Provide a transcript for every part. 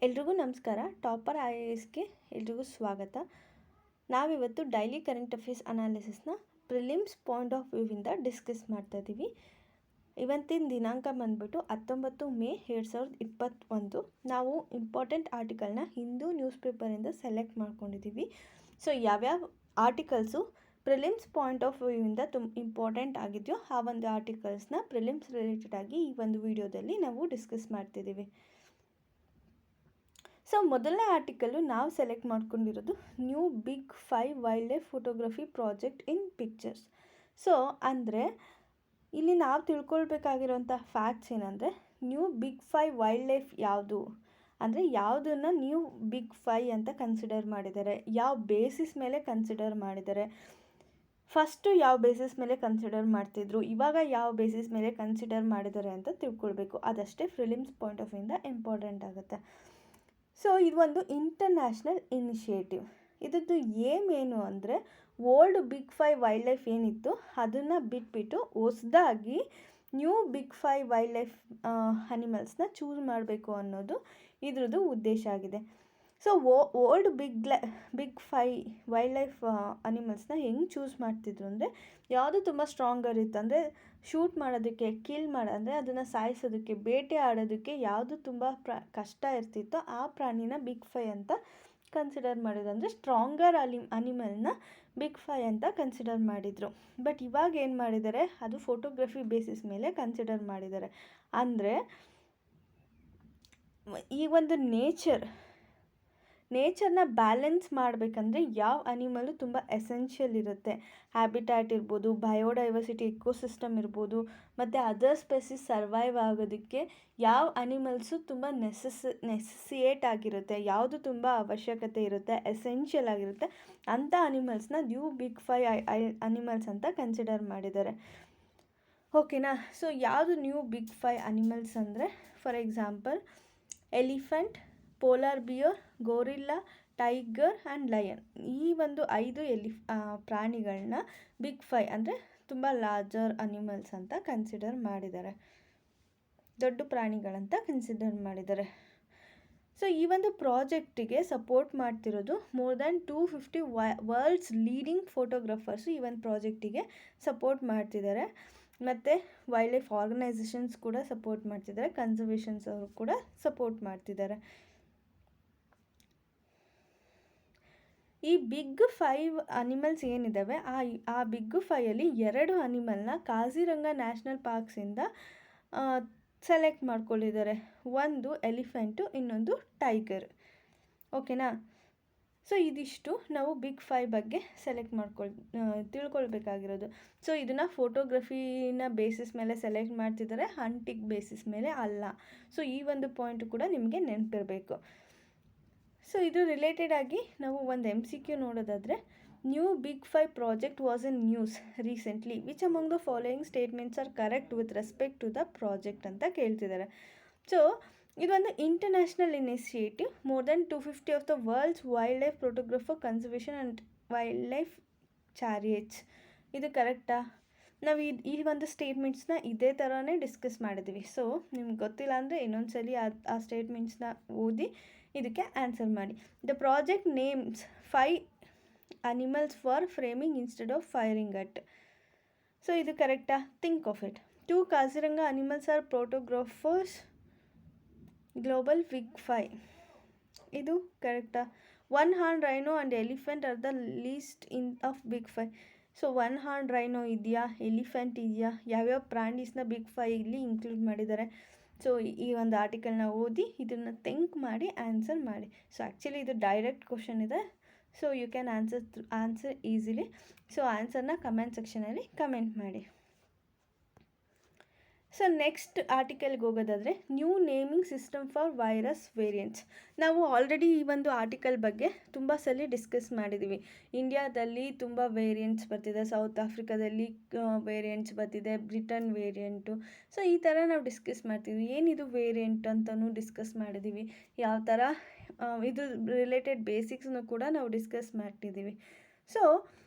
ಎಲ್ರಿಗೂ ನಮಸ್ಕಾರ. ಟಾಪರ್ IASಗೆ ಎಲ್ರಿಗೂ ಸ್ವಾಗತ. ನಾವಿವತ್ತು ಡೈಲಿ ಕರೆಂಟ್ ಅಫೇರ್ಸ್ ಅನಾಲಿಸಿಸ್ನ ಪ್ರಿಲಿಮ್ಸ್ ಪಾಯಿಂಟ್ ಆಫ್ ವ್ಯೂವಿಂದ ಡಿಸ್ಕಸ್ ಮಾಡ್ತಾ ಇದ್ದೀವಿ. ಇವತ್ತಿನ ದಿನಾಂಕ ಬಂದ್ಬಿಟ್ಟು 19 ಮೇ 2021. ನಾವು ಇಂಪಾರ್ಟೆಂಟ್ ಆರ್ಟಿಕಲ್ನ ಹಿಂದೂ ನ್ಯೂಸ್ ಪೇಪರಿಂದ ಸೆಲೆಕ್ಟ್ ಮಾಡ್ಕೊಂಡಿದ್ದೀವಿ. ಸೊ ಯಾವ್ಯಾವ ಆರ್ಟಿಕಲ್ಸು ಪ್ರಿಲಿಮ್ಸ್ ಪಾಯಿಂಟ್ ಆಫ್ ವ್ಯೂವಿಂದ ಇಂಪಾರ್ಟೆಂಟ್ ಆಗಿದೆಯೋ ಆ ಒಂದು ಆರ್ಟಿಕಲ್ಸ್ನ ಪ್ರಿಲಿಮ್ಸ್ ರಿಲೇಟೆಡ್ ಆಗಿ ಈ ಒಂದು ವಿಡಿಯೋದಲ್ಲಿ ನಾವು ಡಿಸ್ಕಸ್ ಮಾಡ್ತಿದ್ದೀವಿ. ಸೊ ಮೊದಲನೇ ಆರ್ಟಿಕಲ್ಲು ನಾವು ಸೆಲೆಕ್ಟ್ ಮಾಡ್ಕೊಂಡಿರೋದು new big 5 wildlife photography project in pictures. So ಅಂದರೆ ಇಲ್ಲಿ ನಾವು ತಿಳ್ಕೊಳ್ಬೇಕಾಗಿರೋಂಥ ಫ್ಯಾಕ್ಟ್ಸ್ ಏನಂದರೆ, ನ್ಯೂ ಬಿಗ್ 5 ವೈಲ್ಡ್ ಲೈಫ್ ಯಾವುದು ಅಂದರೆ ಯಾವುದನ್ನು ನ್ಯೂ ಬಿಗ್ 5 ಅಂತ ಕನ್ಸಿಡರ್ ಮಾಡಿದ್ದಾರೆ, ಯಾವ ಬೇಸಿಸ್ ಮೇಲೆ ಕನ್ಸಿಡರ್ ಮಾಡಿದ್ದಾರೆ, ಫಸ್ಟು ಯಾವ ಬೇಸಿಸ್ ಮೇಲೆ ಕನ್ಸಿಡರ್ ಮಾಡ್ತಿದ್ರು, ಇವಾಗ ಯಾವ ಬೇಸಿಸ್ ಮೇಲೆ ಕನ್ಸಿಡರ್ ಮಾಡಿದ್ದಾರೆ ಅಂತ ತಿಳ್ಕೊಳ್ಬೇಕು. ಅದಷ್ಟೇ ಪ್ರಿಲಿಮ್ಸ್ ಪಾಯಿಂಟ್ ಆಫ್ ವ್ಯೂಯಿಂದ ಇಂಪಾರ್ಟೆಂಟ್ ಆಗುತ್ತೆ. ಸೊ ಇದು ಒಂದು ಇಂಟರ್ನ್ಯಾಷನಲ್ ಇನಿಷಿಯೇಟಿವ್. ಇದರದ್ದು ಏನು ಅಂದರೆ, ಓಲ್ಡ್ ಬಿಗ್ 5 ವೈಲ್ಡ್ ಲೈಫ್ ಏನಿತ್ತು ಅದನ್ನು ಬಿಟ್ಬಿಟ್ಟು ಹೊಸದಾಗಿ ನ್ಯೂ ಬಿಗ್ 5 ವೈಲ್ಡ್ ಲೈಫ್ ಅನಿಮಲ್ಸ್ನ ಚೂಸ್ ಮಾಡಬೇಕು ಅನ್ನೋದು ಇದ್ರದ್ದು ಉದ್ದೇಶ ಆಗಿದೆ. So old big 5 wildlife ಅನಿಮಲ್ಸ್ನ ಹೆಂಗೆ ಚೂಸ್ ಮಾಡ್ತಿದ್ರು ಅಂದರೆ, ಯಾವುದು ತುಂಬ ಸ್ಟ್ರಾಂಗರ್ ಇತ್ತು ಅಂದರೆ ಶೂಟ್ ಮಾಡೋದಕ್ಕೆ, ಅಂದರೆ ಅದನ್ನು ಸಾಯಿಸೋದಕ್ಕೆ, ಬೇಟೆ ಆಡೋದಕ್ಕೆ ಯಾವುದು ತುಂಬ ಕಷ್ಟ ಇರ್ತಿತ್ತೋ ಆ ಪ್ರಾಣಿನ ಬಿಗ್ 5 ಅಂತ ಕನ್ಸಿಡರ್ ಮಾಡಿದ್ರು. ಅಂದರೆ ಸ್ಟ್ರಾಂಗರ್ ಅನಿಮಲ್ನ ಬಿಗ್ 5 ಅಂತ ಕನ್ಸಿಡರ್ ಮಾಡಿದರು. ಬಟ್ ಇವಾಗ ಏನು ಮಾಡಿದ್ದಾರೆ, ಅದು ಫೋಟೋಗ್ರಫಿ ಬೇಸಿಸ್ ಮೇಲೆ ಕನ್ಸಿಡರ್ ಮಾಡಿದ್ದಾರೆ. ಅಂದರೆ ಈ ಒಂದು ನೇಚರ್ನ ಬ್ಯಾಲೆನ್ಸ್ ಮಾಡಬೇಕಂದ್ರೆ ಯಾವ ಅನಿಮಲು ತುಂಬ ಎಸೆನ್ಷಿಯಲ್ ಇರುತ್ತೆ. ಹ್ಯಾಬಿಟ್ಯಾಟ್ ಇರ್ಬೋದು, ಬಯೋಡೈವರ್ಸಿಟಿ, ಇಕೋಸಿಸ್ಟಮ್ ಇರ್ಬೋದು, ಮತ್ತು ಅದರ್ ಸ್ಪೆಸಿಸ್ ಸರ್ವೈವ್ ಆಗೋದಕ್ಕೆ ಯಾವ ಅನಿಮಲ್ಸು ತುಂಬ ನೆಸೆಸಿಯೇಟ್ ಆಗಿರುತ್ತೆ, ಯಾವುದು ತುಂಬ ಅವಶ್ಯಕತೆ ಇರುತ್ತೆ, ಎಸೆನ್ಷಿಯಲ್ ಆಗಿರುತ್ತೆ, ಅಂಥ ಅನಿಮಲ್ಸ್ನ ನ್ಯೂ ಬಿಗ್ 5 ಅನಿಮಲ್ಸ್ ಅಂತ ಕನ್ಸಿಡರ್ ಮಾಡಿದ್ದಾರೆ. ಓಕೆನಾ. ಸೊ ಯಾವುದು ನ್ಯೂ ಬಿಗ್ 5 ಅನಿಮಲ್ಸ್ ಅಂದರೆ, for example elephant, polar beer, gorilla, tiger and lion. ಈ ಒಂದು 5 ಪ್ರಾಣಿಗಳನ್ನ ಬಿಗ್ 5 ಅಂದರೆ ತುಂಬ ಲಾರ್ಜರ್ ಅನಿಮಲ್ಸ್ ಅಂತ ಕನ್ಸಿಡರ್ ಮಾಡಿದ್ದಾರೆ, ದೊಡ್ಡ ಪ್ರಾಣಿಗಳಂತ ಕನ್ಸಿಡರ್ ಮಾಡಿದ್ದಾರೆ. ಸೊ ಈ ಒಂದು ಪ್ರಾಜೆಕ್ಟಿಗೆ ಸಪೋರ್ಟ್ ಮಾಡ್ತಿರೋದು more than 250 world's leading photographers ಈ ಒಂದು ಪ್ರಾಜೆಕ್ಟಿಗೆ ಸಪೋರ್ಟ್ ಮಾಡ್ತಿದ್ದಾರೆ. ಮತ್ತು ವೈಲ್ಡ್ ಲೈಫ್ ಆರ್ಗನೈಸೇಷನ್ಸ್ ಕೂಡ ಸಪೋರ್ಟ್ ಮಾಡ್ತಿದ್ದಾರೆ, ಕನ್ಸರ್ವೇಷನ್ಸ್ ಅವರು ಕೂಡ ಸಪೋರ್ಟ್ ಮಾಡ್ತಿದ್ದಾರೆ. ಈ ಬಿಗ್ 5 ಅನಿಮಲ್ಸ್ ಏನಿದ್ದಾವೆ ಆ ಬಿಗ್ 5ಅಲ್ಲಿ 2 ಅನಿಮಲ್ನ ಕಾಜಿರಂಗ ನ್ಯಾಷನಲ್ ಪಾರ್ಕ್ಸಿಂದ ಸೆಲೆಕ್ಟ್ ಮಾಡ್ಕೊಂಡಿದ್ದಾರೆ. ಒಂದು ಎಲಿಫೆಂಟು, ಇನ್ನೊಂದು ಟೈಗರ್. ಓಕೆನಾ. ಸೊ ಇದಿಷ್ಟು ನಾವು ಬಿಗ್ 5 ಬಗ್ಗೆ ತಿಳ್ಕೊಳ್ಬೇಕಾಗಿರೋದು. ಸೊ ಇದನ್ನು ಫೋಟೋಗ್ರಫಿನ ಬೇಸಿಸ್ ಮೇಲೆ ಸೆಲೆಕ್ಟ್ ಮಾಡ್ತಿದ್ದಾರೆ, ಹಂಟಿಂಗ್ ಬೇಸಿಸ್ ಮೇಲೆ ಅಲ್ಲ. ಸೊ ಈ ಒಂದು ಪಾಯಿಂಟು ಕೂಡ ನಿಮಗೆ ನೆನಪಿರಬೇಕು. ಸೊ ಇದು ರಿಲೇಟೆಡ್ ಆಗಿ ನಾವು ಒಂದು MCQ ನೋಡೋದಾದರೆ, new big 5 project was in news recently, which among the following statements are correct with respect to the project ಅಂತ ಕೇಳ್ತಿದ್ದಾರೆ. ಸೊ ಇದೊಂದು international initiative, more than 250 of the world's wildlife photographer conservation and wildlife charities. ಇದು ಕರೆಕ್ಟಾ? ನಾವು ಈ ಒಂದು ಸ್ಟೇಟ್ಮೆಂಟ್ಸ್ನ ಇದೇ ಥರನೇ ಡಿಸ್ಕಸ್ ಮಾಡಿದ್ದೀವಿ. ಸೊ ನಿಮ್ಗೆ ಗೊತ್ತಿಲ್ಲ ಅಂದರೆ ಇನ್ನೊಂದ್ಸಲಿ ಆ ಸ್ಟೇಟ್ಮೆಂಟ್ಸ್ನ ಓದಿ ಇದಕ್ಕೆ ಆನ್ಸರ್ ಮಾಡಿ. The project names 5 animals for framing instead of firing at. So ಇದು ಕರೆಕ್ಟಾ? Think of it. 2 Kaziranga animals are photographers global big 5. ಇದು ಕರೆಕ್ಟಾ? 1 horn rhino and elephant are the least in of big 5. So 1 horn rhino ಇದೆಯಾ, elephant ಇದೆಯಾ, ಯಾವ್ಯಾವ ಪ್ರಾಣೀಸ್ನ big 5 ಇಲ್ಲಿ include ಮಾಡಿದ್ದಾರೆ. So ಈ ಒಂದು ಆರ್ಟಿಕಲ್ನ ಓದಿ ಇದನ್ನು ಥಿಂಕ್ ಮಾಡಿ ಆನ್ಸರ್ ಮಾಡಿ. ಸೊ ಆ್ಯಕ್ಚುಲಿ ಇದು ಡೈರೆಕ್ಟ್ ಕ್ವಶನ್ ಇದೆ, so you can answer easily. So ಆನ್ಸರ್ನ ಕಮೆಂಟ್ ಸೆಕ್ಷನಲ್ಲಿ ಕಮೆಂಟ್ ಮಾಡಿ. ಸೊ ನೆಕ್ಸ್ಟ್ ಆರ್ಟಿಕಲ್ಗೆ ಹೋಗೋದಾದರೆ, new naming system for virus variants. ನಾವು ಆಲ್ರೆಡಿ ಈ ಒಂದು ಆರ್ಟಿಕಲ್ ಬಗ್ಗೆ ತುಂಬ ಸಲ ಡಿಸ್ಕಸ್ ಮಾಡಿದ್ದೀವಿ. ಇಂಡಿಯಾದಲ್ಲಿ ತುಂಬ ವೇರಿಯಂಟ್ಸ್ ಬರ್ತಿದೆ, ಸೌತ್ ಆಫ್ರಿಕಾದಲ್ಲಿ ವೇರಿಯಂಟ್ಸ್ ಬರ್ತಿದೆ, ಬ್ರಿಟನ್ ವೇರಿಯಂಟು. ಸೊ ಈ ಥರ ನಾವು ಡಿಸ್ಕಸ್ ಮಾಡ್ತೀವಿ. ಏನಿದು ವೇರಿಯಂಟ್ ಅಂತಲೂ ಡಿಸ್ಕಸ್ ಮಾಡಿದ್ದೀವಿ, ಯಾವ ಥರ ಇದು ರಿಲೇಟೆಡ್ ಬೇಸಿಕ್ಸ್ನು ಕೂಡ ನಾವು ಡಿಸ್ಕಸ್ ಮಾಡ್ತಿದ್ದೀವಿ. ಸೊ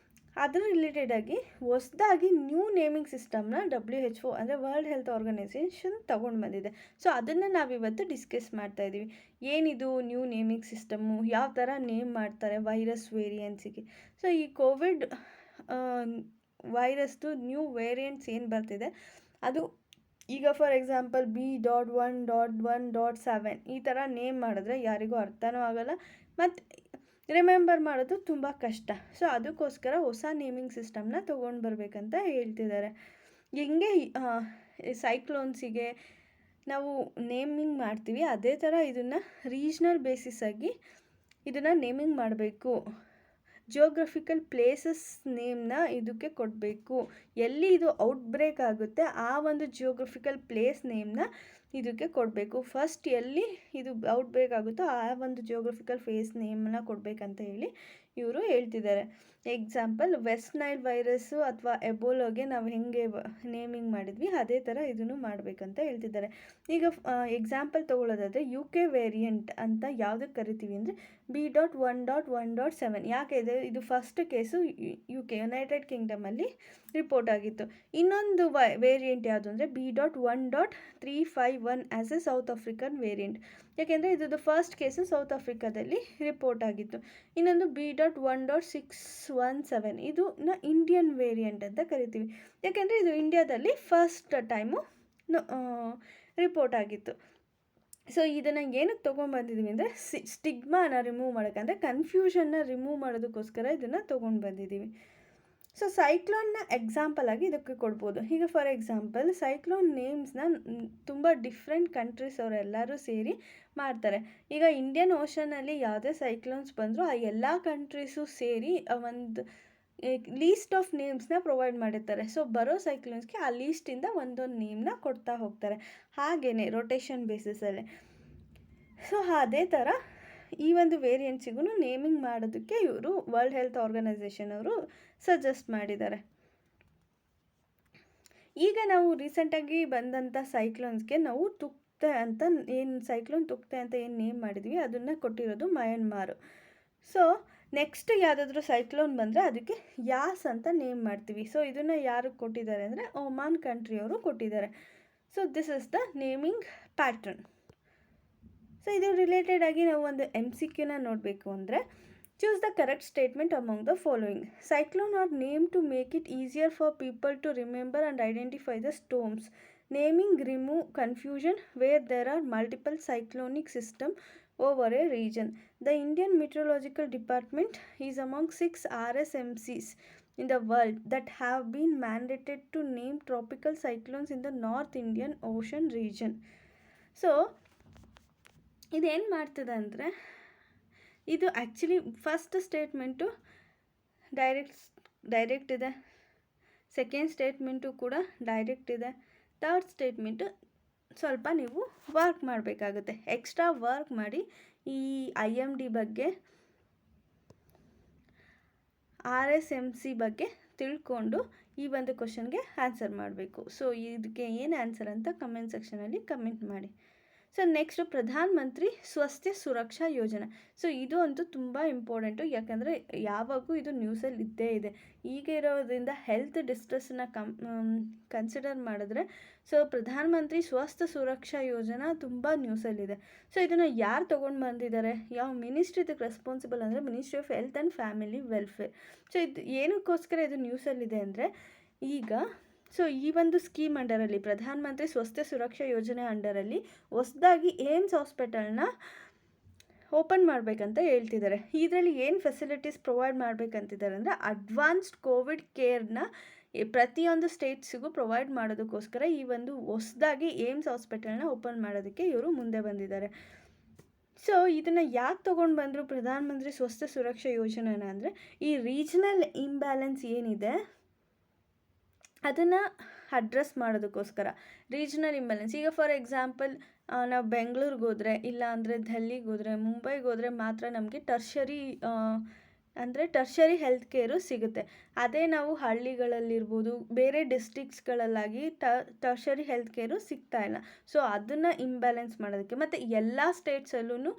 ಅದರ ರಿಲೇಟೆಡಾಗಿ ಹೊಸದಾಗಿ ನ್ಯೂ ನೇಮಿಂಗ್ ಸಿಸ್ಟಮ್ನ WHO ಅಂದರೆ ವರ್ಲ್ಡ್ ಹೆಲ್ತ್ ಆರ್ಗನೈಸೇಷನ್ ತೊಗೊಂಡು ಬಂದಿದೆ. ಸೊ ಅದನ್ನು ನಾವಿವತ್ತು ಡಿಸ್ಕಸ್ ಮಾಡ್ತಾ ಇದ್ದೀವಿ. ಏನಿದು ನ್ಯೂ ನೇಮಿಂಗ್ ಸಿಸ್ಟಮ್ಮು, ಯಾವ ಥರ ನೇಮ್ ಮಾಡ್ತಾರೆ ವೈರಸ್ ವೇರಿಯಂಟ್ಸಿಗೆ. ಸೊ ಈ ಕೋವಿಡ್ ವೈರಸ್ದು ನ್ಯೂ ವೇರಿಯಂಟ್ಸ್ ಏನು ಬರ್ತಿದೆ ಅದು ಈಗ ಫಾರ್ ಎಕ್ಸಾಂಪಲ್ B.1.1.7 ಈ ಥರ ನೇಮ್ ಮಾಡಿದ್ರೆ ಯಾರಿಗೂ ಅರ್ಥನೂ ಆಗೋಲ್ಲ ಮತ್ತು ರಿಮೆಂಬರ್ ಮಾಡೋದು ತುಂಬ ಕಷ್ಟ. ಸೊ ಅದಕ್ಕೋಸ್ಕರ ಹೊಸ ನೇಮಿಂಗ್ ಸಿಸ್ಟಮ್ನ ತೊಗೊಂಡು ಬರಬೇಕಂತ ಹೇಳ್ತಿದ್ದಾರೆ. ಹೆಂಗೆ ಸೈಕ್ಲೋನ್ಸಿಗೆ ನಾವು ನೇಮಿಂಗ್ ಮಾಡ್ತೀವಿ ಅದೇ ಥರ ಇದನ್ನು ರೀಜ್ನಲ್ ಬೇಸಿಸಾಗಿ ಇದನ್ನು ನೇಮಿಂಗ್ ಮಾಡಬೇಕು. ಜಿಯೋಗ್ರಫಿಕಲ್ ಪ್ಲೇಸಸ್ ನೇಮ್ನ ಇದಕ್ಕೆ ಕೊಡಬೇಕು. ಎಲ್ಲಿ ಇದು ಔಟ್ಬ್ರೇಕ್ ಆಗುತ್ತೆ ಆ ಒಂದು ಜಿಯೋಗ್ರಫಿಕಲ್ ಪ್ಲೇಸ್ ನೇಮ್ನ ಇದಕ್ಕೆ ಕೊಡಬೇಕು. ಫಸ್ಟ್ ಎಲ್ಲಿ ಇದು ಔಟ್ಬ್ರೇಕ್ ಆಗುತ್ತೋ ಆ ಒಂದು ಜಿಯೋಗ್ರಫಿಕಲ್ ಫೇಸ್ ನೇಮ್ನ ಕೊಡಬೇಕಂತ ಹೇಳಿ ಇವರು ಹೇಳ್ತಿದ್ದಾರೆ. ಎಕ್ಸಾಂಪಲ್ ವೆಸ್ಟ್ ನೈಲ್ ವೈರಸ್ಸು ಅಥವಾ ಎಬೋಲಾಗೆ ನಾವು ಹೆಂಗೆ ನೇಮಿಂಗ್ ಮಾಡಿದ್ವಿ ಅದೇ ಥರ ಇದನ್ನು ಮಾಡಬೇಕಂತ ಹೇಳ್ತಿದ್ದಾರೆ. ಈಗ ಎಕ್ಸಾಂಪಲ್ ತೊಗೊಳ್ಳೋದಾದರೆ UK ವೇರಿಯಂಟ್ ಅಂತ ಯಾವುದಕ್ಕೆ ಕರಿತೀವಿ ಅಂದರೆ B.1.1.7 ಯಾಕೆ ಇದು ಫಸ್ಟ್ ಕೇಸು UK ಯುನೈಟೆಡ್ ಕಿಂಗ್ಡಮಲ್ಲಿ ರಿಪೋರ್ಟ್ ಆಗಿತ್ತು. ಇನ್ನೊಂದು ವೇರಿಯಂಟ್ ಯಾವುದು ಅಂದರೆ B.1.351 as a South African variant. ಯಾಕೆಂದರೆ ಇದು ಫಸ್ಟ್ ಕೇಸು ಸೌತ್ ಆಫ್ರಿಕಾದಲ್ಲಿ ರಿಪೋರ್ಟ್ ಆಗಿತ್ತು. ಇನ್ನೊಂದು B.1.617 ಇದು ಇಂಡಿಯನ್ ವೇರಿಯಂಟ್ ಅಂತ ಕರಿತೀವಿ. ಯಾಕೆಂದರೆ ಇದು ಇಂಡಿಯಾದಲ್ಲಿ ಫಸ್ಟ್ ಟೈಮು ರಿಪೋರ್ಟ್ ಆಗಿತ್ತು. ಸೊ ಇದನ್ನು ಏನಕ್ಕೆ ತೊಗೊಂಡ್ಬಂದಿದ್ದೀವಿ ಅಂದರೆ ಸ್ಟಿಗ್ಮಾನ ರಿಮೂವ್ ಮಾಡೋಕ್ಕೆ, ಅಂದರೆ ಕನ್ಫ್ಯೂಷನ್ನ ರಿಮೂವ್ ಮಾಡೋದಕ್ಕೋಸ್ಕರ ಇದನ್ನು ತೊಗೊಂಡು ಬಂದಿದ್ದೀವಿ. ಸೊ ಸೈಕ್ಲೋನ್ನ ಎಕ್ಸಾಂಪಲ್ ಆಗಿ ಇದಕ್ಕೆ ಕೊಡ್ಬೋದು. ಈಗ ಫಾರ್ ಎಕ್ಸಾಂಪಲ್ ಸೈಕ್ಲೋನ್ ನೇಮ್ಸ್ನ ತುಂಬ ಡಿಫ್ರೆಂಟ್ ಕಂಟ್ರೀಸ್ ಅವರೆಲ್ಲರೂ ಸೇರಿ ಮಾಡ್ತಾರೆ. ಈಗ ಇಂಡಿಯನ್ ಓಷನಲ್ಲಿ ಯಾವುದೇ ಸೈಕ್ಲೋನ್ಸ್ ಬಂದರೂ ಆ ಎಲ್ಲ ಕಂಟ್ರೀಸು ಸೇರಿ ಒಂದು ಲೀಸ್ಟ್ ಆಫ್ ನೇಮ್ಸ್ನ ಪ್ರೊವೈಡ್ ಮಾಡಿರ್ತಾರೆ. ಸೊ ಬರೋ ಸೈಕ್ಲೋನ್ಸ್ಗೆ ಆ ಲೀಸ್ಟಿಂದ ಒಂದೊಂದು ನೇಮ್ನ ಕೊಡ್ತಾ ಹೋಗ್ತಾರೆ, ಹಾಗೆಯೇ ರೊಟೇಷನ್ ಬೇಸಿಸಲ್ಲಿ. ಸೊ ಅದೇ ಥರ ಈ ಒಂದು ವೇರಿಯಂಟ್ಸಿಗೂ ನೇಮಿಂಗ್ ಮಾಡೋದಕ್ಕೆ ಇವರು ವರ್ಲ್ಡ್ ಹೆಲ್ತ್ ಆರ್ಗನೈಸೇಷನ್ ಅವರು ಸಜೆಸ್ಟ್ ಮಾಡಿದ್ದಾರೆ. ಈಗ ನಾವು ರೀಸೆಂಟಾಗಿ ಬಂದಂಥ ಸೈಕ್ಲೋನ್ಸ್ಗೆ ನಾವು ತುಕ್ತೆ ಅಂತ ಏನು ನೇಮ್ ಮಾಡಿದ್ವಿ ಅದನ್ನು ಕೊಟ್ಟಿರೋದು ಮಯನ್ಮಾರು. ಸೊ ನೆಕ್ಸ್ಟ್ ಯಾವುದಾದ್ರೂ ಸೈಕ್ಲೋನ್ ಬಂದರೆ ಅದಕ್ಕೆ ಯಾಸ್ ಅಂತ ನೇಮ್ ಮಾಡ್ತೀವಿ. ಸೊ ಇದನ್ನು ಯಾರು ಕೊಟ್ಟಿದ್ದಾರೆ ಅಂದರೆ ಒಮಾನ್ ಕಂಟ್ರಿಯವರು ಕೊಟ್ಟಿದ್ದಾರೆ. So this is the naming pattern. So ಇದು ರಿಲೇಟೆಡ್ ಆಗಿ ನಾವು ಒಂದು MCQನ ನೋಡಬೇಕು ಅಂದರೆ choose the correct statement among the following. Cyclone are name to make it easier for people to remember and identify the storms. Naming remove confusion where there are multiple cyclonic systems over a region. The Indian Meteorological Department is among 6 RSMCs in the world that have been mandated to name tropical cyclones in the North Indian Ocean region. So ಇದೇನು ಮಾಡ್ತದೆ ಅಂದರೆ ಇದು actually first statement direct ಇದೆ, second statement ಕೂಡ direct ಇದೆ, third statement ಸ್ವಲ್ಪ ನೀವು work ಮಾಡಬೇಕಾಗುತ್ತೆ. ಎಕ್ಸ್ಟ್ರಾ ವರ್ಕ್ ಮಾಡಿ ಈ IMD ಬಗ್ಗೆ RSMC ಬಗ್ಗೆ ತಿಳ್ಕೊಂಡು ಈ ಒಂದು ಕ್ವಶನ್ಗೆ ಆನ್ಸರ್ ಮಾಡಬೇಕು. ಸೊ ಇದಕ್ಕೆ ಏನು ಆನ್ಸರ್ ಅಂತ ಕಮೆಂಟ್ ಸೆಕ್ಷನಲ್ಲಿ ಕಮೆಂಟ್ ಮಾಡಿ. ಸೊ ನೆಕ್ಸ್ಟು ಪ್ರಧಾನ ಮಂತ್ರಿ ಸ್ವಾಸ್ಥ್ಯ ಸುರಕ್ಷಾ ಯೋಜನಾ. ಸೊ ಇದು ಅಂತೂ ತುಂಬ ಇಂಪಾರ್ಟೆಂಟು, ಯಾಕಂದರೆ ಯಾವಾಗೂ ಇದು ನ್ಯೂಸಲ್ಲಿ ಇದ್ದೇ ಇದೆ. ಈಗ ಇರೋದ್ರಿಂದ ಹೆಲ್ತ್ ಡಿಸ್ಟ್ರೆಸ್ಸನ್ನ ಕನ್ಸಿಡರ್ ಮಾಡಿದ್ರೆ ಸೊ ಪ್ರಧಾನ ಮಂತ್ರಿ ಸ್ವಾಸ್ಥ್ಯ ಸುರಕ್ಷಾ ಯೋಜನಾ ತುಂಬ ನ್ಯೂಸಲ್ಲಿದೆ. ಸೊ ಇದನ್ನು ಯಾರು ತೊಗೊಂಡು ಬಂದಿದ್ದಾರೆ, ಯಾವ ಮಿನಿಸ್ಟ್ರಿ ಇದಕ್ಕೆ ರೆಸ್ಪಾನ್ಸಿಬಲ್ ಅಂದರೆ ministry of health and family welfare. So ಇದು ಏನಕ್ಕೋಸ್ಕರ ಇದು ನ್ಯೂಸಲ್ಲಿದೆ ಅಂದರೆ ಈಗ ಸೊ ಈ ಒಂದು ಸ್ಕೀಮ್ ಅಂಡರಲ್ಲಿ ಪ್ರಧಾನ ಮಂತ್ರಿ ಸ್ವಾಸ್ಥ್ಯ ಸುರಕ್ಷಾ ಯೋಜನೆ ಅಂಡರಲ್ಲಿ ಹೊಸದಾಗಿ ಏಮ್ಸ್ ಹಾಸ್ಪಿಟಲ್ನ ಓಪನ್ ಮಾಡಬೇಕಂತ ಹೇಳ್ತಿದ್ದಾರೆ. ಇದರಲ್ಲಿ ಏನು ಫೆಸಿಲಿಟೀಸ್ ಪ್ರೊವೈಡ್ ಮಾಡಬೇಕಂತಿದ್ದಾರೆ ಅಂದರೆ ಅಡ್ವಾನ್ಸ್ಡ್ ಕೋವಿಡ್ ಕೇರ್ನ ಪ್ರತಿಯೊಂದು ಸ್ಟೇಟ್ಸಿಗೂ ಪ್ರೊವೈಡ್ ಮಾಡೋದಕ್ಕೋಸ್ಕರ ಈ ಒಂದು ಹೊಸದಾಗಿ ಏಮ್ಸ್ ಹಾಸ್ಪಿಟಲ್ನ ಓಪನ್ ಮಾಡೋದಕ್ಕೆ ಇವರು ಮುಂದೆ ಬಂದಿದ್ದಾರೆ. ಸೊ ಇದನ್ನು ಯಾಕೆ ತೊಗೊಂಡು ಬಂದರು ಪ್ರಧಾನ ಮಂತ್ರಿ ಸ್ವಾಸ್ಥ್ಯ ಸುರಕ್ಷಾ ಯೋಜನೆನ ಅಂದರೆ ಈ ರೀಜನಲ್ ಇಂಬ್ಯಾಲೆನ್ಸ್ ಏನಿದೆ ಅದನ್ನು ಅಡ್ರೆಸ್ ಮಾಡೋದಕ್ಕೋಸ್ಕರ. ರೀಜನಲ್ ಇಂಬ್ಯಾಲೆನ್ಸ್ ಈಗ ಫಾರ್ ಎಕ್ಸಾಂಪಲ್ ನಾವು ಬೆಂಗಳೂರಿಗೆ ಹೋದರೆ, ಇಲ್ಲ ಅಂದರೆ ಡೆಲ್ಲಿಗೆ ಹೋದರೆ, ಮುಂಬೈಗೆ ಹೋದರೆ ಮಾತ್ರ ನಮಗೆ ಟರ್ಷರಿ ಹೆಲ್ತ್ ಕೇರು ಸಿಗುತ್ತೆ. ಅದೇ ನಾವು ಹಳ್ಳಿಗಳಲ್ಲಿರ್ಬೋದು ಬೇರೆ ಡಿಸ್ಟ್ರಿಕ್ಸ್ಗಳಲ್ಲಾಗಿ ಟರ್ಷರಿ ಹೆಲ್ತ್ ಕೇರು ಸಿಗ್ತಾಯಿಲ್ಲ. ಸೊ ಅದನ್ನು ಇಂಬ್ಯಾಲೆನ್ಸ್ ಮಾಡೋದಕ್ಕೆ ಮತ್ತು ಎಲ್ಲ ಸ್ಟೇಟ್ಸಲ್ಲೂ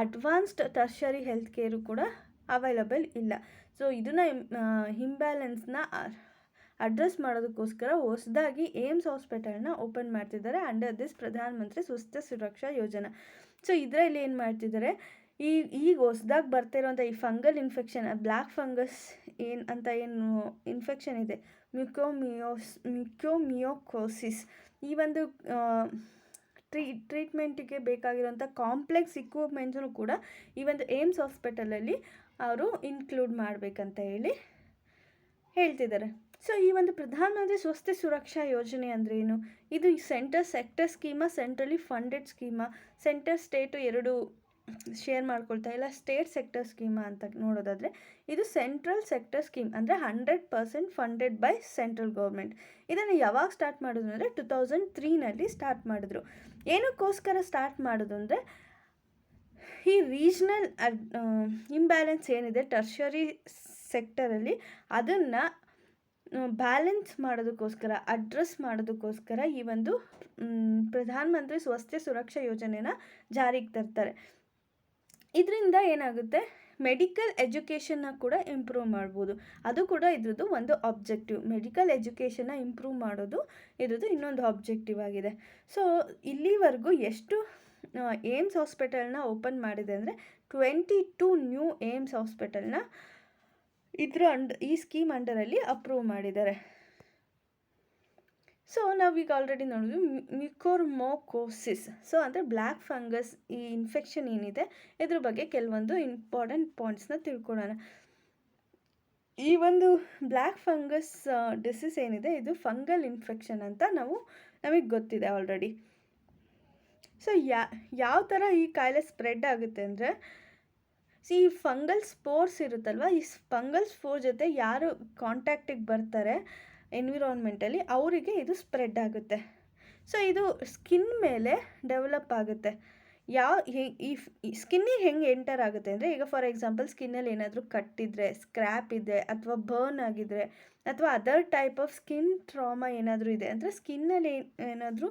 ಅಡ್ವಾನ್ಸ್ಡ್ ಟರ್ಷರಿ ಹೆಲ್ತ್ ಕೇರು ಕೂಡ ಅವೈಲಬಲ್ ಇಲ್ಲ. ಸೊ ಇದನ್ನು ಇಂಬ್ಯಾಲೆನ್ಸ್ನ ಅಡ್ರೆಸ್ ಮಾಡೋದಕ್ಕೋಸ್ಕರ ಹೊಸದಾಗಿ ಏಮ್ಸ್ ಹಾಸ್ಪಿಟಲ್ನ ಓಪನ್ ಮಾಡ್ತಿದ್ದಾರೆ under this Pradhan Mantri Swasthya Suraksha Yojana. So ಇದರಲ್ಲಿ ಏನು ಮಾಡ್ತಿದ್ದಾರೆ, ಈಗ ಹೊಸ್ದಾಗಿ ಬರ್ತಿರೋಂಥ ಈ ಫಂಗಲ್ ಇನ್ಫೆಕ್ಷನ್, ಬ್ಲ್ಯಾಕ್ ಫಂಗಸ್ ಏನು ಇನ್ಫೆಕ್ಷನ್ ಇದೆ, ಮ್ಯೂಕೋಮಿಯೋಕೋಸಿಸ್, ಈ ಒಂದು ಟ್ರೀಟ್ಮೆಂಟಿಗೆ ಬೇಕಾಗಿರೋಂಥ ಕಾಂಪ್ಲೆಕ್ಸ್ ಇಕ್ವಿಪ್ಮೆಂಟ್ಸನ್ನು ಕೂಡ ಈ ಒಂದು ಏಮ್ಸ್ ಹಾಸ್ಪಿಟಲಲ್ಲಿ ಅವರು ಇನ್ಕ್ಲೂಡ್ ಮಾಡಬೇಕಂತ ಹೇಳ್ತಿದ್ದಾರೆ. ಸೊ ಈ ಒಂದು ಪ್ರಧಾನ ಮಂತ್ರಿ ಸ್ವಾಸ್ಥ್ಯ ಸುರಕ್ಷಾ ಯೋಜನೆ ಅಂದರೆ ಏನು? ಇದು sector schema, centrally funded schema, centre state ಎರಡು ಶೇರ್ ಮಾಡ್ಕೊಳ್ತಾ ಇಲ್ಲ, ಸ್ಟೇಟ್ ಸೆಕ್ಟರ್ ಸ್ಕೀಮಾ ಅಂತ ನೋಡೋದಾದರೆ ಇದು ಸೆಂಟ್ರಲ್ ಸೆಕ್ಟರ್ ಸ್ಕೀಮ್, ಅಂದರೆ 100% ಫಂಡೆಡ್ ಬೈ ಸೆಂಟ್ರಲ್ ಗೌರ್ಮೆಂಟ್. ಇದನ್ನು ಯಾವಾಗ ಸ್ಟಾರ್ಟ್ ಮಾಡೋದು ಅಂದರೆ 2003ನಲ್ಲಿ ಸ್ಟಾರ್ಟ್ ಮಾಡಿದ್ರು. ಏನಕ್ಕೋಸ್ಕರ ಸ್ಟಾರ್ಟ್ ಮಾಡೋದು ಅಂದರೆ ಈ ರೀಜ್ನಲ್ ಇಂಬ್ಯಾಲೆನ್ಸ್ ಏನಿದೆ ಟರ್ಷರಿ ಸೆಕ್ಟರಲ್ಲಿ ಅದನ್ನು ಬ್ಯಾಲೆನ್ಸ್ ಮಾಡೋದಕ್ಕೋಸ್ಕರ, ಅಡ್ರೆಸ್ ಮಾಡೋದಕ್ಕೋಸ್ಕರ ಈ ಒಂದು ಪ್ರಧಾನ ಮಂತ್ರಿ ಸ್ವಾಸ್ಥ್ಯ ಸುರಕ್ಷಾ ಯೋಜನೆನ ಜಾರಿಗೆ ತರ್ತಾರೆ. ಇದರಿಂದ ಏನಾಗುತ್ತೆ, ಮೆಡಿಕಲ್ ಎಜುಕೇಷನ್ನ ಕೂಡ ಇಂಪ್ರೂವ್ ಮಾಡ್ಬೋದು. ಅದು ಕೂಡ ಇದ್ರದ್ದು ಒಂದು ಆಬ್ಜೆಕ್ಟಿವ್. ಮೆಡಿಕಲ್ ಎಜುಕೇಷನ್ನ ಇಂಪ್ರೂವ್ ಮಾಡೋದು ಇದ್ರದ್ದು ಇನ್ನೊಂದು ಆಬ್ಜೆಕ್ಟಿವ್ ಆಗಿದೆ. ಸೊ ಇಲ್ಲಿವರೆಗೂ ಎಷ್ಟು ಏಮ್ಸ್ ಹಾಸ್ಪಿಟಲ್ನ ಓಪನ್ ಮಾಡಿದೆ ಅಂದರೆ 22 ನ್ಯೂ ಏಮ್ಸ್ ಹಾಸ್ಪಿಟಲ್ನ ಈ ಸ್ಕೀಮ್ ಅಂಡರಲ್ಲಿ ಅಪ್ರೂವ್ ಮಾಡಿದ್ದಾರೆ. ಸೊ ನಾವೀಗ ಆಲ್ರೆಡಿ ನೋಡಿದ್ವಿ ಮ್ಯೂಕೋರ್ಮೋಕೋಸಿಸ್. ಸೊ ಅಂದರೆ ಬ್ಲ್ಯಾಕ್ ಫಂಗಸ್ ಈ ಇನ್ಫೆಕ್ಷನ್ ಏನಿದೆ ಇದ್ರ ಬಗ್ಗೆ ಕೆಲವೊಂದು ಇಂಪಾರ್ಟೆಂಟ್ ಪಾಯಿಂಟ್ಸ್ನ ತಿಳ್ಕೊಳ್ಳೋಣ. ಈ ಒಂದು ಬ್ಲ್ಯಾಕ್ ಫಂಗಸ್ ಡಿಸೀಸ್ ಏನಿದೆ ಇದು ಫಂಗಲ್ ಇನ್ಫೆಕ್ಷನ್ ಅಂತ ನಮಗೆ ಗೊತ್ತಿದೆ ಆಲ್ರೆಡಿ. ಸೊ ಯಾವ ಥರ ಈ ಕಾಯಿಲೆ ಸ್ಪ್ರೆಡ್ ಆಗುತ್ತೆ ಅಂದರೆ, ಈ ಫಂಗಲ್ ಸ್ಪೋರ್ಸ್ ಇರುತ್ತಲ್ವ, ಈ ಫಂಗಲ್ ಸ್ಪೋರ್ ಜೊತೆ ಯಾರು ಕಾಂಟ್ಯಾಕ್ಟಿಗೆ ಬರ್ತಾರೆ ಎನ್ವಿರಾನ್ಮೆಂಟಲ್ಲಿ ಅವರಿಗೆ ಇದು ಸ್ಪ್ರೆಡ್ ಆಗುತ್ತೆ. ಸೊ ಇದು ಸ್ಕಿನ್ ಮೇಲೆ ಡೆವಲಪ್ ಆಗುತ್ತೆ. ಈ ಸ್ಕಿನ್ನಿಗೆ ಹೆಂಗೆ ಎಂಟರ್ ಆಗುತ್ತೆ ಅಂದರೆ, ಈಗ ಫಾರ್ ಎಕ್ಸಾಂಪಲ್ ಸ್ಕಿನ್ನಲ್ಲಿ ಏನಾದರೂ ಕಟ್ಟಿದ್ರೆ, ಸ್ಕ್ರ್ಯಾಪ್ ಇದೆ, ಅಥವಾ ಬರ್ನ್ ಆಗಿದ್ರೆ, ಅಥವಾ other type of skin trauma ಏನಾದರೂ ಇದೆ ಅಂದರೆ, ಸ್ಕಿನ್ನಲ್ಲಿ ಏನಾದರೂ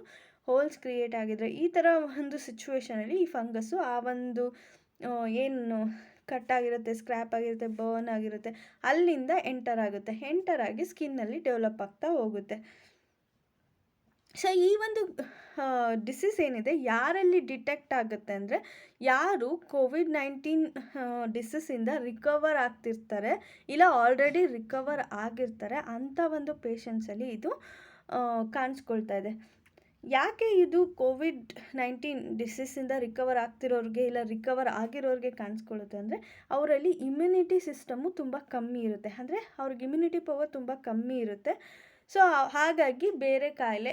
ಹೋಲ್ಸ್ ಕ್ರಿಯೇಟ್ ಆಗಿದ್ರೆ, ಈ ಥರ ಒಂದು ಸಿಚುವೇಷನಲ್ಲಿ ಈ ಫಂಗಸ್ಸು ಆ ಒಂದು ಏನು ಕಟ್ಟಾಗಿರುತ್ತೆ, ಸ್ಕ್ರ್ಯಾಪ್ ಆಗಿರುತ್ತೆ, ಬರ್ನ್ ಆಗಿರುತ್ತೆ ಅಲ್ಲಿಂದ ಎಂಟರ್ ಆಗಿ ಸ್ಕಿನ್ನಲ್ಲಿ ಡೆವಲಪ್ ಆಗ್ತಾ ಹೋಗುತ್ತೆ. ಸೊ ಈ ಒಂದು ಡಿಸೀಸ್ ಏನಿದೆ ಯಾರಲ್ಲಿ ಡಿಟೆಕ್ಟ್ ಆಗುತ್ತೆ ಅಂದರೆ, ಯಾರು COVID-19 ಡಿಸೀಸಿಂದ ರಿಕವರ್ ಆಗ್ತಿರ್ತಾರೆ ಇಲ್ಲ ಆಲ್ರೆಡಿ ರಿಕವರ್ ಆಗಿರ್ತಾರೆ ಅಂಥ ಒಂದು ಪೇಷಂಟ್ಸಲ್ಲಿ ಇದು ಕಾಣಿಸ್ಕೊಳ್ತಾ ಇದೆ. ಯಾಕೆ ಇದು COVID-19 ಡಿಸೀಸಿಂದ ರಿಕವರ್ ಆಗ್ತಿರೋರಿಗೆ ಇಲ್ಲ ರಿಕವರ್ ಆಗಿರೋರಿಗೆ ಕಾಣಿಸ್ಕೊಳ್ಳುತ್ತೆ ಅಂದರೆ, ಅವರಲ್ಲಿ ಇಮ್ಯುನಿಟಿ ಸಿಸ್ಟಮು ತುಂಬ ಕಮ್ಮಿ ಇರುತ್ತೆ, ಅಂದರೆ ಅವ್ರಿಗೆ ಇಮ್ಯುನಿಟಿ ಪವರ್ ತುಂಬ ಕಮ್ಮಿ ಇರುತ್ತೆ. ಸೊ ಹಾಗಾಗಿ ಬೇರೆ ಕಾಯಿಲೆ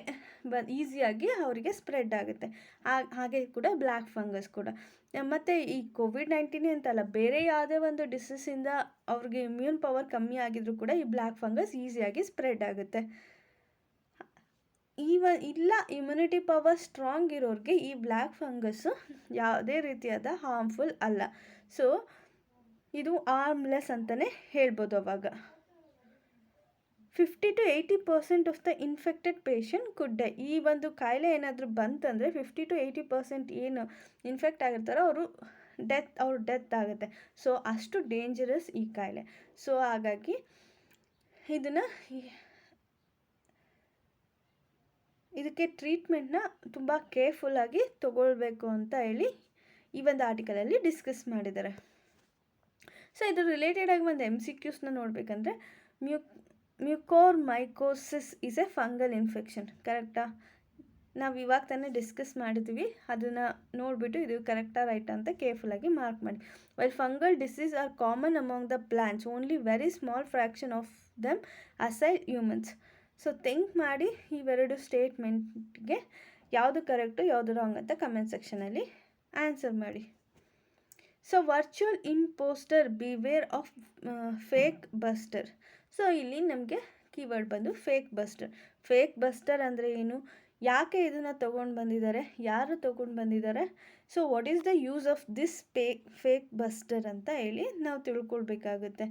ಈಸಿಯಾಗಿ ಅವರಿಗೆ ಸ್ಪ್ರೆಡ್ ಆಗುತ್ತೆ. ಹಾಗೆ ಕೂಡ ಬ್ಲ್ಯಾಕ್ ಫಂಗಸ್ ಕೂಡ. ಮತ್ತು ಈ COVID-19 ಅಂತಲ್ಲ, ಬೇರೆ ಯಾವುದೇ ಒಂದು ಡಿಸೀಸಿಂದ ಅವ್ರಿಗೆ ಇಮ್ಯೂನ್ ಪವರ್ ಕಮ್ಮಿ ಆಗಿದ್ರೂ ಕೂಡ ಈ ಬ್ಲ್ಯಾಕ್ ಫಂಗಸ್ ಈಸಿಯಾಗಿ ಸ್ಪ್ರೆಡ್ ಆಗುತ್ತೆ. ಇಲ್ಲ ಇಮ್ಯುನಿಟಿ ಪವರ್ ಸ್ಟ್ರಾಂಗ್ ಇರೋರಿಗೆ ಈ ಬ್ಲ್ಯಾಕ್ ಫಂಗಸ್ಸು ಯಾವುದೇ ರೀತಿಯಾದ ಹಾರ್ಮ್ಫುಲ್ ಅಲ್ಲ. ಸೊ ಇದು ಹಾರ್ಮ್ಲೆಸ್ ಅಂತಲೇ ಹೇಳ್ಬೋದು. ಅವಾಗ 50 to 80% of the infected patient could die. ಈ ಒಂದು ಕಾಯಿಲೆ ಏನಾದರೂ ಬಂತಂದರೆ 50 to 80% ಏನು ಇನ್ಫೆಕ್ಟ್ ಆಗಿರ್ತಾರೋ ಅವ್ರ ಡೆತ್ ಆಗುತ್ತೆ. ಸೊ ಅಷ್ಟು ಡೇಂಜರಸ್ ಈ ಕಾಯಿಲೆ. ಸೊ ಹಾಗಾಗಿ ಇದಕ್ಕೆ ಟ್ರೀಟ್ಮೆಂಟ್ನ ತುಂಬ ಕೇರ್ಫುಲ್ಲಾಗಿ ತೊಗೊಳ್ಬೇಕು ಅಂತ ಈ ಒಂದು ಆರ್ಟಿಕಲಲ್ಲಿ ಡಿಸ್ಕಸ್ ಮಾಡಿದ್ದಾರೆ. ಸೊ ಇದು ರಿಲೇಟೆಡಾಗಿ ಒಂದು MCQsನ ನೋಡಬೇಕಂದ್ರೆ, mucormycosis is a fungal infection. ಕರೆಕ್ಟಾ? ನಾವು ಇವಾಗ ತಾನೇ ಡಿಸ್ಕಸ್ ಮಾಡಿದ್ವಿ, ಅದನ್ನು ನೋಡಿಬಿಟ್ಟು ಇದು ಕರೆಕ್ಟಾ ರೈಟ್ ಅಂತ ಕೇರ್ಫುಲ್ಲಾಗಿ ಮಾರ್ಕ್ ಮಾಡಿ. While fungal diseases are common among the plants, only very small fraction of them aside humans. So think ಮಾಡಿ ಇವೆರಡು ಸ್ಟೇಟ್ಮೆಂಟ್ಗೆ ಯಾವುದು ಕರೆಕ್ಟು ಯಾವುದು ರಾಂಗ್ ಅಂತ ಕಮೆಂಟ್ ಸೆಕ್ಷನಲ್ಲಿ ಆನ್ಸರ್ ಮಾಡಿ. So virtual impostor beware of fake buster. So ಇಲ್ಲಿ ನಮಗೆ ಕೀವರ್ಡ್ ಬಂದು ಫೇಕ್ ಬಸ್ಟರ್ ಅಂದರೆ ಏನು, ಯಾಕೆ ಇದನ್ನು ತೊಗೊಂಡು ಬಂದಿದ್ದಾರೆ, ಯಾರು ತೊಗೊಂಡು ಬಂದಿದ್ದಾರೆ, so what is the use of this fake buster ಅಂತ ನಾವು ತಿಳ್ಕೊಳ್ಬೇಕಾಗುತ್ತೆ.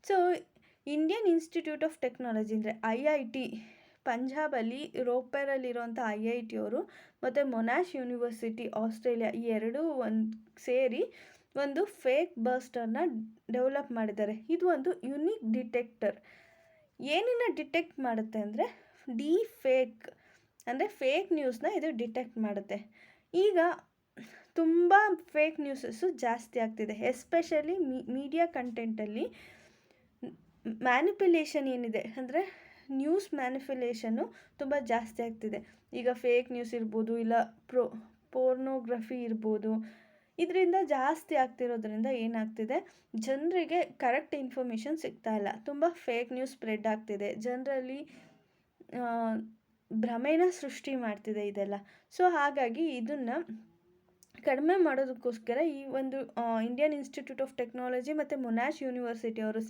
ಸೊ ಇಂಡಿಯನ್ ಇನ್ಸ್ಟಿಟ್ಯೂಟ್ ಆಫ್ ಟೆಕ್ನಾಲಜಿ ಅಂದರೆ IIT ಪಂಜಾಬಲ್ಲಿ ರೋಪೇರಲ್ಲಿರುವಂಥ IIT ಅವರು ಮತ್ತು ಮೊನಾಶ್ ಯೂನಿವರ್ಸಿಟಿ ಆಸ್ಟ್ರೇಲಿಯಾ ಈ ಎರಡೂ ಸೇರಿ ಒಂದು ಫೇಕ್ ಬಸ್ಟರ್ನ ಡೆವಲಪ್ ಮಾಡಿದ್ದಾರೆ. ಇದು ಒಂದು ಯುನಿಕ್ ಡಿಟೆಕ್ಟರ್. ಏನನ್ನ ಡಿಟೆಕ್ಟ್ ಮಾಡುತ್ತೆ ಅಂದರೆ ಫೇಕ್ ಅಂದರೆ ಫೇಕ್ ನ್ಯೂಸ್ನ ಇದು ಡಿಟೆಕ್ಟ್ ಮಾಡುತ್ತೆ. ಈಗ ತುಂಬ ಫೇಕ್ ನ್ಯೂಸಸ್ಸು ಜಾಸ್ತಿ ಆಗ್ತಿದೆ, ಎಸ್ಪೆಷಲಿ ಮೀಡಿಯಾ ಕಂಟೆಂಟಲ್ಲಿ ಮ್ಯಾನಿಪ್ಯುಲೇಷನ್ ಏನಿದೆ ಅಂದರೆ ನ್ಯೂಸ್ ಮ್ಯಾನಿಪ್ಯುಲೇಷನ್ನು ತುಂಬ ಜಾಸ್ತಿ ಆಗ್ತಿದೆ. ಈಗ ಫೇಕ್ ನ್ಯೂಸ್ ಇರ್ಬೋದು, ಇಲ್ಲ ಪೋರ್ನೋಗ್ರಫಿ ಇರ್ಬೋದು, ಇದರಿಂದ ಜಾಸ್ತಿ ಆಗ್ತಿರೋದ್ರಿಂದ ಏನಾಗ್ತಿದೆ, ಜನರಿಗೆ ಕರೆಕ್ಟ್ ಇನ್ಫಾರ್ಮೇಷನ್ ಸಿಗ್ತಾ ಇಲ್ಲ. ತುಂಬ ಫೇಕ್ ನ್ಯೂಸ್ ಸ್ಪ್ರೆಡ್ ಆಗ್ತಿದೆ, ಜನರಲ್ಲಿ ಭ್ರಮೆನ ಸೃಷ್ಟಿ ಮಾಡ್ತಿದೆ ಇದೆಲ್ಲ. ಸೊ ಹಾಗಾಗಿ ಇದನ್ನು ಕಡಿಮೆ ಮಾಡೋದಕ್ಕೋಸ್ಕರ ಈ ಒಂದು ಇಂಡಿಯನ್ ಇನ್ಸ್ಟಿಟ್ಯೂಟ್ ಆಫ್ ಟೆಕ್ನಾಲಜಿ ಮತ್ತು ಮೊನಾಶ್ ಯೂನಿವರ್ಸಿಟಿ ಅವರು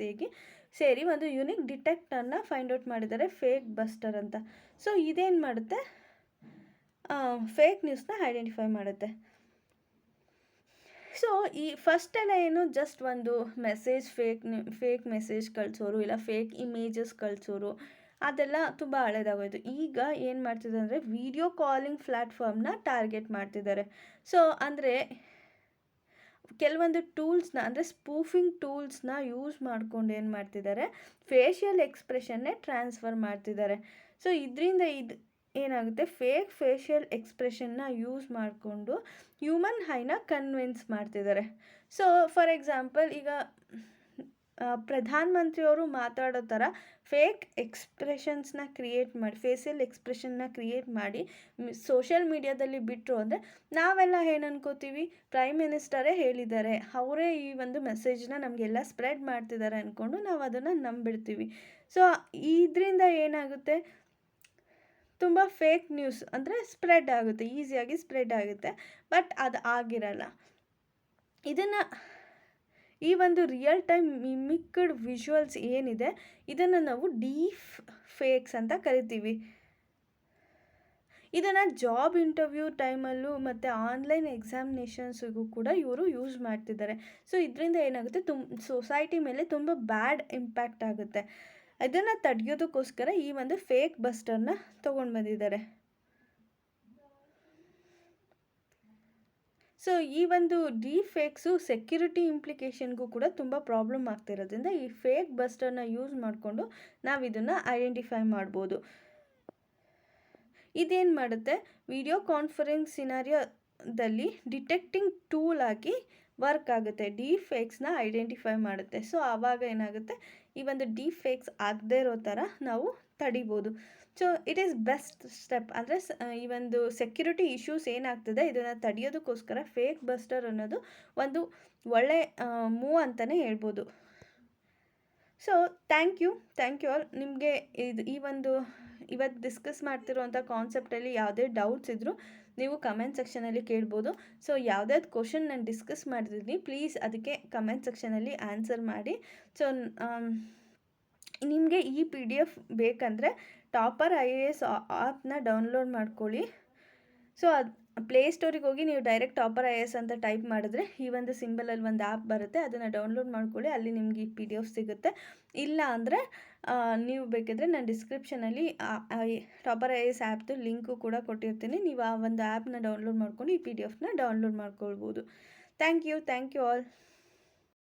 ಸೇರಿ ಒಂದು ಯುನಿಕ್ ಡಿಟೆಕ್ಟರ್ನ ಫೈಂಡ್ ಔಟ್ ಮಾಡಿದ್ದಾರೆ, ಫೇಕ್ ಬಸ್ಟರ್ ಅಂತ. ಸೊ ಇದೇನು ಮಾಡುತ್ತೆ, ಫೇಕ್ ನ್ಯೂಸ್ನ ಐಡೆಂಟಿಫೈ ಮಾಡುತ್ತೆ. ಸೊ ಈ ಫಸ್ಟೆಲ್ಲ ಏನು, ಜಸ್ಟ್ ಒಂದು ಮೆಸೇಜ್ ಫೇಕ್ ಮೆಸೇಜ್ ಕಳಿಸೋರು, ಇಲ್ಲ ಫೇಕ್ ಇಮೇಜಸ್ ಕಳಿಸೋರು, ಅದೆಲ್ಲ ತುಂಬ ಹಳೇದಾಗೋಯ್ತು. ಈಗ ಏನು ಮಾಡ್ತಿದ್ದಾರೆ ಅಂದರೆ ವಿಡಿಯೋ ಕಾಲಿಂಗ್ ಪ್ಲ್ಯಾಟ್ಫಾರ್ಮ್ನ ಟಾರ್ಗೆಟ್ ಮಾಡ್ತಿದ್ದಾರೆ. ಸೊ ಅಂದರೆ ಕೆಲವೊಂದು ಟೂಲ್ಸ್ನ ಅಂದರೆ ಸ್ಪೂಫಿಂಗ್ ಟೂಲ್ಸ್ನ ಯೂಸ್ ಮಾಡ್ಕೊಂಡು ಏನು ಮಾಡ್ತಿದ್ದಾರೆ, ಫೇಶಿಯಲ್ ಎಕ್ಸ್ಪ್ರೆಷನ್ನೇ ಟ್ರಾನ್ಸ್ಫರ್ ಮಾಡ್ತಿದ್ದಾರೆ. ಸೊ ಇದರಿಂದ ಏನಾಗುತ್ತೆ, ಫೇಕ್ ಫೇಶಿಯಲ್ ಎಕ್ಸ್ಪ್ರೆಷನ್ನ ಯೂಸ್ ಮಾಡಿಕೊಂಡು ಹ್ಯೂಮನ್ ಐನ ಕನ್ವಿನ್ಸ್ ಮಾಡ್ತಿದ್ದಾರೆ. ಸೊ ಫಾರ್ ಎಕ್ಸಾಂಪಲ್, ಈಗ ಪ್ರಧಾನಮಂತ್ರಿಯವರು ಮಾತಾಡೋ ಥರ ಫೇಕ್ ಎಕ್ಸ್ಪ್ರೆಷನ್ಸ್ನ ಕ್ರಿಯೇಟ್ ಮಾಡಿ, ಫೇಶಿಯಲ್ ಎಕ್ಸ್ಪ್ರೆಷನ್ನ ಕ್ರಿಯೇಟ್ ಮಾಡಿ ಸೋಷಿಯಲ್ ಮೀಡಿಯಾದಲ್ಲಿ ಬಿಟ್ಟರು ಅಂದರೆ ನಾವೆಲ್ಲ ಏನು ಅನ್ಕೋತೀವಿ, ಪ್ರೈಮ್ ಮಿನಿಸ್ಟರೇ ಹೇಳಿದ್ದಾರೆ, ಅವರೇ ಈ ಒಂದು ಮೆಸೇಜ್ನ ನಮಗೆಲ್ಲ ಸ್ಪ್ರೆಡ್ ಮಾಡ್ತಿದ್ದಾರೆ ಅಂದ್ಕೊಂಡು ನಾವು ಅದನ್ನು ನಂಬಿಡ್ತೀವಿ. ಸೊ ಇದರಿಂದ ಏನಾಗುತ್ತೆ, ತುಂಬ ಫೇಕ್ ನ್ಯೂಸ್ ಅಂದರೆ ಸ್ಪ್ರೆಡ್ ಆಗುತ್ತೆ, ಈಸಿಯಾಗಿ ಸ್ಪ್ರೆಡ್ ಆಗುತ್ತೆ, ಬಟ್ ಅದು ಆಗಿರಲ್ಲ. ಇದನ್ನು ಈ ಒಂದು ರಿಯಲ್ ಟೈಮ್ ಮಿಮಿಕ್ಡ್ ವಿಜುವಲ್ಸ್ ಏನಿದೆ, ಇದನ್ನು ನಾವು ಡೀಪ್ ಫೇಕ್ಸ್ ಅಂತ ಕರಿತೀವಿ. ಇದನ್ನು ಜಾಬ್ ಇಂಟರ್ವ್ಯೂ ಟೈಮಲ್ಲೂ ಮತ್ತು ಆನ್ಲೈನ್ ಎಕ್ಸಾಮಿನೇಷನ್ಸಿಗೂ ಕೂಡ ಇವರು ಯೂಸ್ ಮಾಡ್ತಿದ್ದಾರೆ. ಸೊ ಇದರಿಂದ ಏನಾಗುತ್ತೆ, ಸೊಸೈಟಿ ಮೇಲೆ ತುಂಬ ಬ್ಯಾಡ್ ಇಂಪ್ಯಾಕ್ಟ್ ಆಗುತ್ತೆ. ಅದನ್ನು ತಡೆಯೋದಕ್ಕೋಸ್ಕರ ಈ ಒಂದು ಫೇಕ್ ಬಸ್ಟರ್ನ ತೊಗೊಂಡು ಬಂದಿದ್ದಾರೆ. ಸೊ ಈ ಒಂದು ಡೀಪ್ ಫೇಕ್ಸು ಸೆಕ್ಯೂರಿಟಿ ಇಂಪ್ಲಿಕೇಶನ್ಗೂ ಕೂಡ ತುಂಬ ಪ್ರಾಬ್ಲಮ್ ಆಗ್ತಿರೋದ್ರಿಂದ ಈ ಫೇಕ್ ಬಸ್ಟರ್ನ ಯೂಸ್ ಮಾಡಿಕೊಂಡು ನಾವು ಇದನ್ನು ಐಡೆಂಟಿಫೈ ಮಾಡ್ಬೋದು. ಇದೇನು ಮಾಡುತ್ತೆ, ವಿಡಿಯೋ ಕಾನ್ಫರೆನ್ಸ್ ಸಿನಾರಿಯೋದಲ್ಲಿ ಡಿಟೆಕ್ಟಿಂಗ್ ಟೂಲ್ ಆಗಿ ವರ್ಕ್ ಆಗುತ್ತೆ, ಡೀಪ್ ಫೇಕ್ಸ್ನ ಐಡೆಂಟಿಫೈ ಮಾಡುತ್ತೆ. ಸೊ ಆವಾಗ ಏನಾಗುತ್ತೆ, ಈ ಒಂದು ಡೀಪ್ ಫೇಕ್ಸ್ ಆಗದೇ ಇರೋ ಥರ ನಾವು ತಡಿಬೋದು. So it is best step. ಅಂದರೆ ಈ ಒಂದು ಸೆಕ್ಯೂರಿಟಿ ಇಶ್ಯೂಸ್ ಏನಾಗ್ತದೆ ಇದನ್ನು ತಡೆಯೋದಕ್ಕೋಸ್ಕರ ಫೇಕ್ ಬಸ್ಟರ್ ಅನ್ನೋದು ಒಂದು ಒಳ್ಳೆ ಮೂವ್ ಅಂತಲೇ ಹೇಳ್ಬೋದು. So thank you all. ನಿಮಗೆ ಈ ಒಂದು ಇವತ್ತು ಡಿಸ್ಕಸ್ ಮಾಡ್ತಿರೋವಂಥ ಕಾನ್ಸೆಪ್ಟಲ್ಲಿ ಯಾವುದೇ ಡೌಟ್ಸ್ ಇದ್ದರೂ ನೀವು ಕಮೆಂಟ್ ಸೆಕ್ಷನಲ್ಲಿ ಕೇಳ್ಬೋದು. ಸೊ ಯಾವುದಾದ್ರು ಕ್ವಶನ್ ನಾನು ಡಿಸ್ಕಸ್ ಮಾಡಿದ್ದೀನಿ, ಪ್ಲೀಸ್ ಅದಕ್ಕೆ ಕಮೆಂಟ್ ಸೆಕ್ಷನಲ್ಲಿ ಆನ್ಸರ್ ಮಾಡಿ. ಸೊ ನಿಮಗೆ ಈ PDF ಬೇಕಂದರೆ ಟಾಪರ್ IAS ಆ್ಯಪ್ನ ಡೌನ್ಲೋಡ್ ಮಾಡ್ಕೊಳ್ಳಿ. ಸೊ ಅದು ಪ್ಲೇಸ್ಟೋರಿಗೆ ಹೋಗಿ ನೀವು ಡೈರೆಕ್ಟ್ ಟಾಪರ್ IAS ಅಂತ ಟೈಪ್ ಮಾಡಿದ್ರೆ ಈ ಒಂದು ಸಿಂಬಲಲ್ಲಿ ಒಂದು ಆ್ಯಪ್ ಬರುತ್ತೆ, ಅದನ್ನು ಡೌನ್ಲೋಡ್ ಮಾಡ್ಕೊಳ್ಳಿ, ಅಲ್ಲಿ ನಿಮಗೆ ಈ PDF ಸಿಗುತ್ತೆ. ಇಲ್ಲ ಅಂದರೆ ನೀವು ಬೇಕಿದ್ರೆ ನಾನು ಡಿಸ್ಕ್ರಿಪ್ಷನಲ್ಲಿ ಟಾಪರ್ IAS ಆ್ಯಪ್ದು ಲಿಂಕು ಕೂಡ ಕೊಟ್ಟಿರ್ತೀನಿ, ನೀವು ಆ ಒಂದು ಆ್ಯಪ್ನ ಡೌನ್ಲೋಡ್ ಮಾಡ್ಕೊಂಡು ಈ PDFನ ಡೌನ್ಲೋಡ್ ಮಾಡ್ಕೊಳ್ಬೋದು. Thank you all.